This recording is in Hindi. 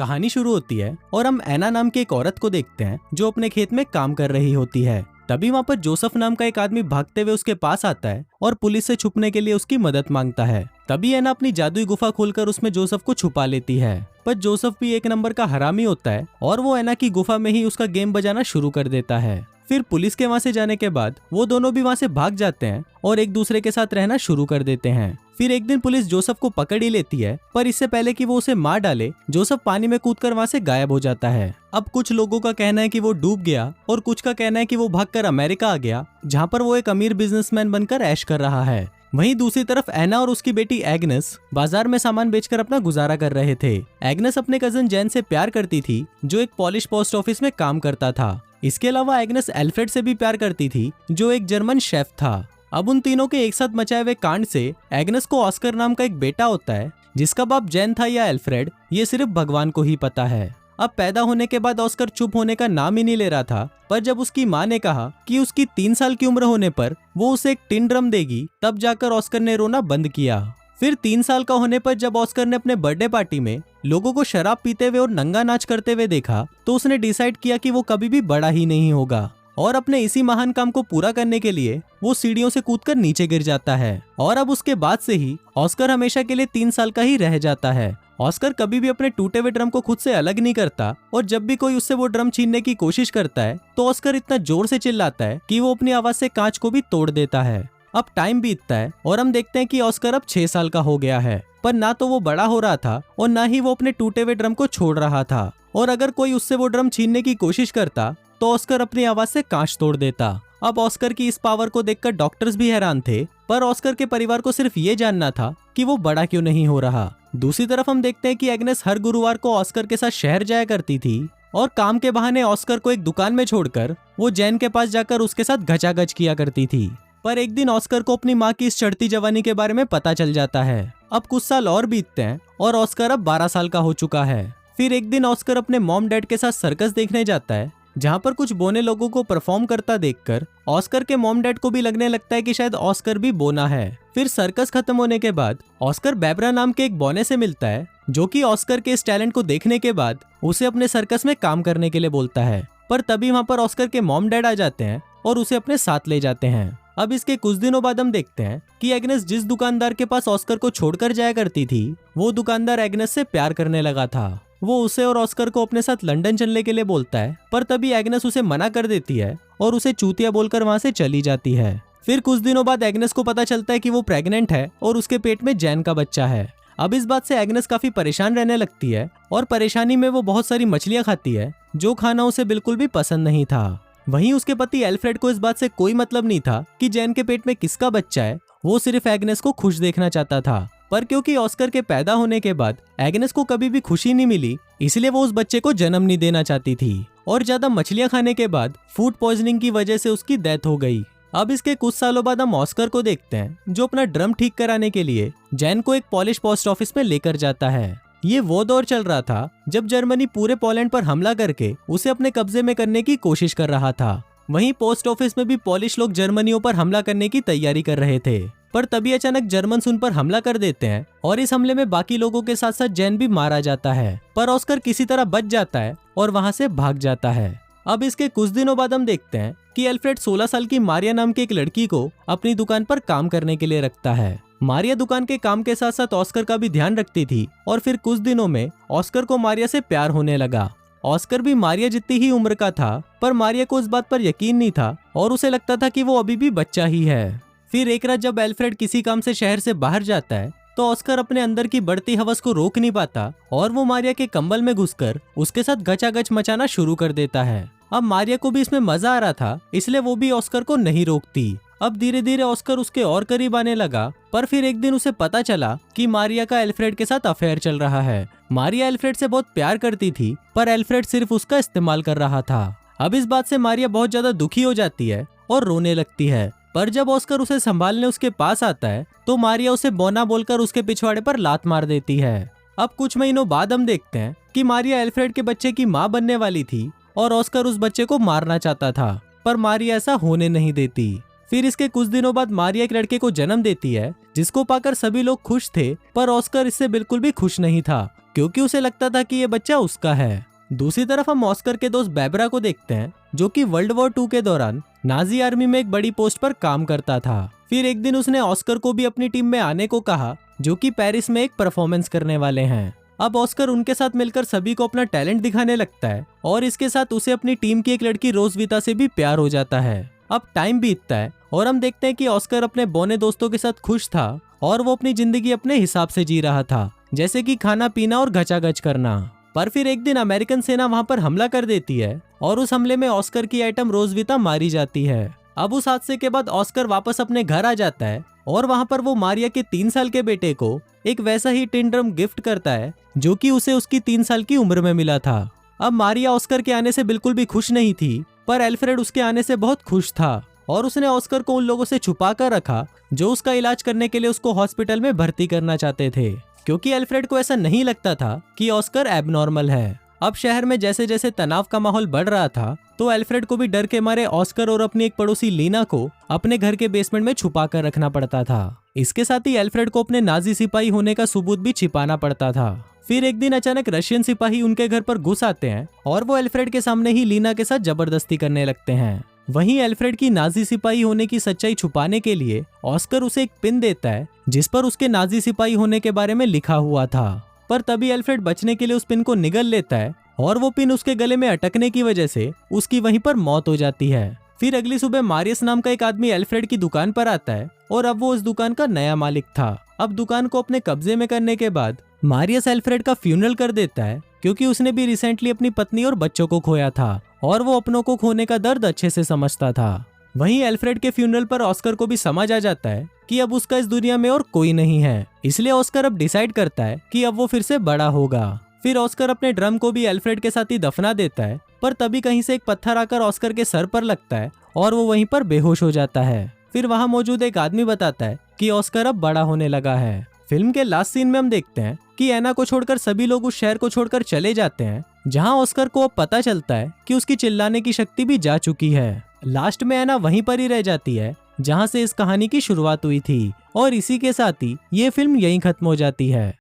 कहानी शुरू होती है और हम एना नाम की एक औरत को देखते हैं जो अपने खेत में काम कर रही होती है। तभी वहाँ पर जोसेफ नाम का एक आदमी भागते हुए उसके पास आता है और पुलिस से छुपने के लिए उसकी मदद मांगता है। तभी एना अपनी जादुई गुफा खोलकर उसमें जोसेफ को छुपा लेती है। पर जोसेफ भी एक नंबर का हरामी होता है और वो एना की गुफा में ही उसका गेम बजाना शुरू कर देता है। फिर पुलिस के वहाँ से जाने के बाद वो दोनों भी वहाँ से भाग जाते हैं और एक दूसरे के साथ रहना शुरू कर देते हैं। फिर एक दिन पुलिस जोसेफ को पकड़ ही लेती है, पर इससे पहले कि वो उसे मार डाले जोसेफ पानी में कूदकर वहाँ से गायब हो जाता है। अब कुछ लोगों का कहना है कि वो डूब गया और कुछ का कहना है कि वो भागकर अमेरिका आ गया, जहाँ पर वो एक अमीर बिजनेसमैन बनकर ऐश कर रहा है। वहीं दूसरी तरफ एना और उसकी बेटी एग्नेस बाजार में सामान बेचकर अपना गुजारा कर रहे थे। एग्नेस अपने कजन जैन से प्यार करती थी जो एक पॉलिश पोस्ट ऑफिस में काम करता था। इसके अलावा एग्नेस एल्फ्रेड से भी प्यार करती थी जो एक जर्मन शेफ था। अब उन तीनों के एक साथ मचाए हुए कांड से एग्नेस को ऑस्कर नाम का एक बेटा होता है जिसका बाप जैन था या एल्फ्रेड, ये सिर्फ भगवान को ही पता है। अब पैदा होने के बाद ऑस्कर चुप होने का नाम ही नहीं ले रहा था, पर जब उसकी माँ ने कहा कि उसकी 3 साल की उम्र होने पर वो उसे एक टिन ड्रम देगी, तब जाकर ऑस्कर ने रोना बंद किया। फिर 3 साल का होने पर जब ऑस्कर ने अपने बर्थडे पार्टी में लोगों को शराब पीते हुए और नंगा नाच करते हुए देखा तो उसने डिसाइड किया कि वो कभी भी बड़ा ही नहीं होगा और अपने इसी महान काम को पूरा करने के लिए वो सीढ़ियों से कूदकर नीचे गिर जाता है। और अब उसके बाद से ही ऑस्कर हमेशा के लिए 3 साल का ही रह जाता है। ऑस्कर कभी भी अपने टूटे हुए ड्रम को खुद से अलग नहीं करता और जब भी कोई उससे वो ड्रम छीनने की कोशिश करता है तो ऑस्कर इतना जोर से चिल्लाता है कि वो अपनी आवाज से कांच को भी तोड़ देता है। अब टाइम बीतता है और हम देखते हैं कि ऑस्कर अब 6 साल का हो गया है, पर ना तो वो बड़ा हो रहा था और ना ही वो अपने टूटे हुए ड्रम को छोड़ रहा था। और अगर कोई उससे वो ड्रम छीनने की कोशिश करता तो ऑस्कर अपनी आवाज से कांच तोड़ देता। अब ऑस्कर की इस पावर को देखकर डॉक्टर्स भी हैरान थे, पर ऑस्कर के परिवार को सिर्फ ये जानना था कि वो बड़ा क्यों नहीं हो रहा। दूसरी तरफ हम देखते हैं कि एग्नेस हर गुरुवार को ऑस्कर के साथ शहर जाया करती थी और काम के बहाने ऑस्कर को एक दुकान में छोड़कर वो जैन के पास जाकर उसके साथ घचाघच किया करती थी। पर एक दिन ऑस्कर को अपनी माँ की इस चढ़ती जवानी के बारे में पता चल जाता है। अब कुछ साल और बीतते हैं और ऑस्कर अब 12 साल का हो चुका है। फिर एक दिन ऑस्कर अपने मॉम डैड के साथ सर्कस देखने जाता है, जहाँ पर कुछ बोने लोगों को परफॉर्म करता देखकर ऑस्कर के मॉम डैड को भी लगने लगता है कि शायद ऑस्कर भी बोना है। फिर सर्कस खत्म होने के बाद ऑस्कर बेबरा नाम के एक बोने से मिलता है जो कि ऑस्कर के इस टैलेंट को देखने के बाद उसे अपने सर्कस में काम करने के लिए बोलता है। पर तभी वहाँ पर ऑस्कर के मॉम डैड आ जाते हैं और उसे अपने साथ ले जाते हैं। अब इसके कुछ दिनों बाद हम देखते हैं कि एग्नेस जिस दुकानदार के पास ऑस्कर को छोड़कर जाया करती थी वो दुकानदार एग्नेस से प्यार करने लगा था। वो उसे और ऑस्कर को अपने साथ लंदन चलने के लिए बोलता है, पर तभी एग्नेस उसे मना कर देती है और उसे चूतिया बोलकर वहाँ से चली जाती है। फिर कुछ दिनों बाद एग्नेस को पता चलता है कि वो प्रेग्नेंट है और उसके पेट में जैन का बच्चा है। अब इस बात से एग्नेस काफी परेशान रहने लगती है और परेशानी में वो बहुत सारी मछलियाँ खाती है जो खाना उसे बिल्कुल भी पसंद नहीं था। वहीं उसके पति एल्फ्रेड को इस बात से कोई मतलब नहीं था कि जैन के पेट में किसका बच्चा है, वो सिर्फ एग्नेस को खुश देखना चाहता था। पर क्योंकि ऑस्कर के पैदा होने के बाद एग्नेस को कभी भी खुशी नहीं मिली, इसलिए वो उस बच्चे को जन्म नहीं देना चाहती थी और ज्यादा मछलियां खाने के बाद फूड पॉइजनिंग की वजह से उसकी डेथ हो गई। अब इसके कुछ सालों बाद हम ऑस्कर को देखते हैं जो अपना ड्रम ठीक कराने के लिए जैन को एक पॉलिश पोस्ट ऑफिस में लेकर जाता है। ये वो दौर चल रहा था जब जर्मनी पूरे पोलैंड पर हमला करके उसे अपने कब्जे में करने की कोशिश कर रहा था। वहीं पोस्ट ऑफिस में भी पॉलिश लोग जर्मनियों पर हमला करने की तैयारी कर रहे थे, पर तभी अचानक जर्मन उन पर हमला कर देते हैं और इस हमले में बाकी लोगों के साथ साथ जैन भी मारा जाता है। पर ऑस्कर किसी तरह बच जाता है और वहां से भाग जाता है। अब इसके कुछ दिनों बाद हम देखते हैं कि एल्फ्रेड 16 साल की मारिया नाम की एक लड़की को अपनी दुकान पर काम करने के लिए रखता है। मारिया दुकान के काम के साथ साथ ऑस्कर का भी ध्यान रखती थी और फिर कुछ दिनों में ऑस्कर को मारिया से प्यार होने लगा। ऑस्कर भी मारिया जितनी ही उम्र का था, पर मारिया को इस बात पर यकीन नहीं था और उसे लगता था कि वो अभी भी बच्चा ही है। फिर एक रात जब एल्फ्रेड किसी काम से शहर से बाहर जाता है तो ऑस्कर अपने अंदर की बढ़ती हवस को रोक नहीं पाता और वो मारिया के कंबल में घुसकर उसके साथ गचागच मचाना शुरू कर देता है। अब मारिया को भी इसमें मजा आ रहा था, इसलिए वो भी ऑस्कर को नहीं रोकती। अब धीरे धीरे ऑस्कर उसके और करीब आने लगा, पर फिर एक दिन उसे पता चला कि मारिया का एल्फ्रेड के साथ अफेयर चल रहा है। मारिया एल्फ्रेड से बहुत प्यार करती थी, पर एल्फ्रेड सिर्फ उसका इस्तेमाल कर रहा था। अब इस बात से मारिया बहुत ज्यादा दुखी हो जाती है और रोने लगती है। पर जब ऑस्कर उसे संभालने उसके पास आता है तो मारिया उसे बोना बोलकर उसके पिछवाड़े पर लात मार देती है। अब कुछ महीनों बाद हम देखते हैं कि मारिया एल्फ्रेड के बच्चे की माँ बनने वाली थी और ऑस्कर उस बच्चे को मारना चाहता था, पर मारिया ऐसा होने नहीं देती। फिर इसके कुछ दिनों बाद मारिया एक लड़के को जन्म देती है जिसको पाकर सभी लोग खुश थे, पर ऑस्कर इससे बिल्कुल भी खुश नहीं था क्योंकि उसे लगता था कि ये बच्चा उसका है। दूसरी तरफ हम ऑस्कर के दोस्त बेबरा को देखते हैं, जो कि वर्ल्ड वॉर 2 के दौरान नाजी आर्मी में एक बड़ी पोस्ट पर काम करता था। फिर एक दिन उसने ऑस्कर को भी अपनी टीम में आने को कहा, जो कि पेरिस में एक परफॉर्मेंस करने वाले हैं। अब ऑस्कर उनके साथ मिलकर सभी को अपना टैलेंट दिखाने लगता है और इसके साथ उसे अपनी टीम की एक लड़की रोजविता से भी प्यार हो जाता है। अब टाइम बीतता है और हम देखते हैं कि ऑस्कर अपने बौने दोस्तों के साथ खुश था और वो अपनी जिंदगी अपने हिसाब से जी रहा था, जैसे कि खाना पीना और घचाघच करना। पर फिर एक दिन अमेरिकन सेना वहां पर हमला कर देती है और उस हमले में ऑस्कर की आइटम रोजविता मारी जाती है। अब उस हादसे के बाद ऑस्कर वापस अपने घर आ जाता है और वहां पर वो मारिया के 3 साल के बेटे को एक वैसा ही टिन ड्रम गिफ्ट करता है, जो कि उसे उसकी 3 साल की उम्र में मिला था। अब मारिया ऑस्कर के आने से बिल्कुल भी खुश नहीं थी, पर एल्फ्रेड उसके आने से बहुत खुश था और उसने ऑस्कर को उन लोगों से छुपा कर रखा जो उसका इलाज करने के लिए उसको हॉस्पिटल में भर्ती करना चाहते थे, क्योंकि एल्फ्रेड को ऐसा नहीं लगता था कि ऑस्कर एबनॉर्मल है। अब शहर में जैसे जैसे तनाव का माहौल बढ़ रहा था, तो एल्फ्रेड को भी डर के मारे ऑस्कर और अपनी एक पड़ोसी लीना को अपने घर के बेसमेंट में छुपा कर रखना पड़ता था। इसके साथ ही एल्फ्रेड को अपने नाजी सिपाही होने का सबूत भी छिपाना पड़ता था। फिर एक दिन अचानक रशियन सिपाही उनके घर पर घुस आते हैं और वो एल्फ्रेड के सामने ही लीना के साथ जबरदस्ती करने लगते हैं। वहीं एल्फ्रेड की नाजी सिपाही होने की सच्चाई छुपाने के लिए ऑस्कर उसे एक पिन देता है जिस पर उसके नाजी सिपाही होने के बारे में लिखा हुआ था। पर तभी एल्फ्रेड बचने के लिए उस पिन को निगल लेता है और वो पिन उसके गले में अटकने की वजह से उसकी वहीं पर मौत हो जाती है। फिर अगली सुबह मारियस नाम का एक आदमी एल्फ्रेड की दुकान पर आता है और अब वो उस दुकान का नया मालिक था। अब दुकान को अपने कब्जे में करने के बाद मारियस एल्फ्रेड का फ्यूनरल कर देता है, क्योंकि उसने भी रिसेंटली अपनी पत्नी और बच्चों को खोया था और वो अपनों को खोने का दर्द अच्छे से समझता था। वहीं एल्फ्रेड के फ्यूनरल पर ऑस्कर को भी समझ आ जाता है कि अब उसका इस दुनिया में और कोई नहीं है, इसलिए ऑस्कर अब डिसाइड करता है कि अब वो फिर से बड़ा होगा। फिर ऑस्कर अपने ड्रम को भी एल्फ्रेड के साथ ही दफना देता है, पर तभी कहीं से एक पत्थर आकर ऑस्कर के सर पर लगता है और वो वहीं पर बेहोश हो जाता है। फिर वहां मौजूद एक आदमी बताता है कि ऑस्कर अब बड़ा होने लगा है। फिल्म के लास्ट सीन में हम देखते हैं कि एना को छोड़कर सभी लोग उस शहर को छोड़कर चले जाते हैं, जहां ऑस्कर को अब पता चलता है कि उसकी चिल्लाने की शक्ति भी जा चुकी है। लास्ट में एना वहीं पर ही रह जाती है जहां से इस कहानी की शुरुआत हुई थी और इसी के साथ ही ये फिल्म यहीं खत्म हो जाती है।